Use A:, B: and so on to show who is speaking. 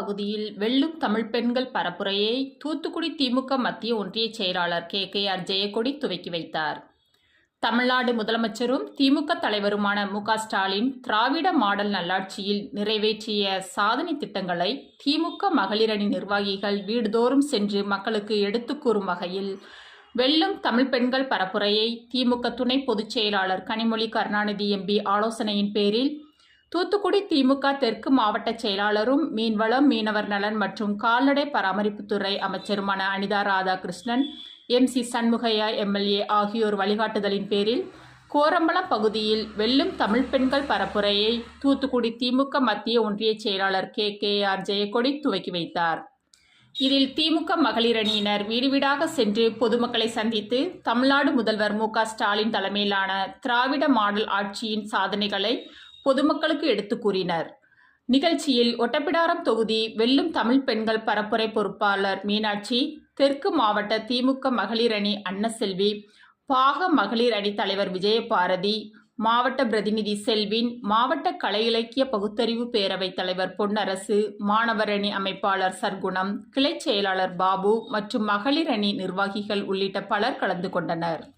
A: பகுதியில் வெல்லும் தமிழ் பெண்கள் பரப்புரையை தூத்துக்குடி திமுக மத்திய ஒன்றிய செயலாளர் KKR ஜெயக்கொடி துவக்கி வைத்தார். தமிழ்நாடு முதலமைச்சரும் திமுக தலைவருமான மு.க.ஸ்டாலின் திராவிட மாடல் நல்லாட்சியில் நிறைவேற்றிய சாதனை திட்டங்களை திமுக மகளிரணி நிர்வாகிகள் வீடுதோறும் சென்று மக்களுக்கு எடுத்துக் கூறும் வகையில் வெல்லும் தமிழ் பெண்கள் பரப்புரையை திமுக துணை பொதுச் செயலாளர் கனிமொழி கருணாநிதி MP ஆலோசனையின் பேரில் தூத்துக்குடி திமுக தெற்கு மாவட்ட செயலாளரும் மீன்வளம், மீனவர் நலன் மற்றும் கால்நடை பராமரிப்புத்துறை அமைச்சருமான அனிதா ராதாகிருஷ்ணன், MC சண்முகையா MLA ஆகியோர் வழிகாட்டுதலின் பேரில் கோரம்பலம் பகுதியில் வெல்லும் தமிழ் பெண்கள் பரப்புரையை தூத்துக்குடி திமுக மத்திய ஒன்றிய செயலாளர் KKR ஜெயக்கொடி துவக்கி வைத்தார். இதில் திமுக மகளிரணியினர் வீடு வீடாக சென்று பொதுமக்களை சந்தித்து தமிழ்நாடு முதல்வர் மு.க.ஸ்டாலின் தலைமையிலான திராவிட மாடல் ஆட்சியின் சாதனைகளை பொதுமக்களுக்கு எடுத்துக் கூறினர். நிகழ்ச்சியில் ஒட்டப்பிடாரம் தொகுதி வெல்லும் தமிழ் பெண்கள் பரப்புரை பொறுப்பாளர் மீனாட்சி, தெற்கு மாவட்ட திமுக மகளிர் அணி அன்னசெல்வி, பாக மகளிர் அணி தலைவர் விஜயபாரதி, மாவட்ட பிரதிநிதி செல்வின், மாவட்ட கலை இலக்கிய பகுத்தறிவு பேரவை தலைவர் பொன்னரசு, மாணவர் அணி அமைப்பாளர் சர்க்குணம், கிளை செயலாளர் பாபு மற்றும் மகளிர் அணி நிர்வாகிகள் உள்ளிட்ட பலர் கலந்து கொண்டனர்.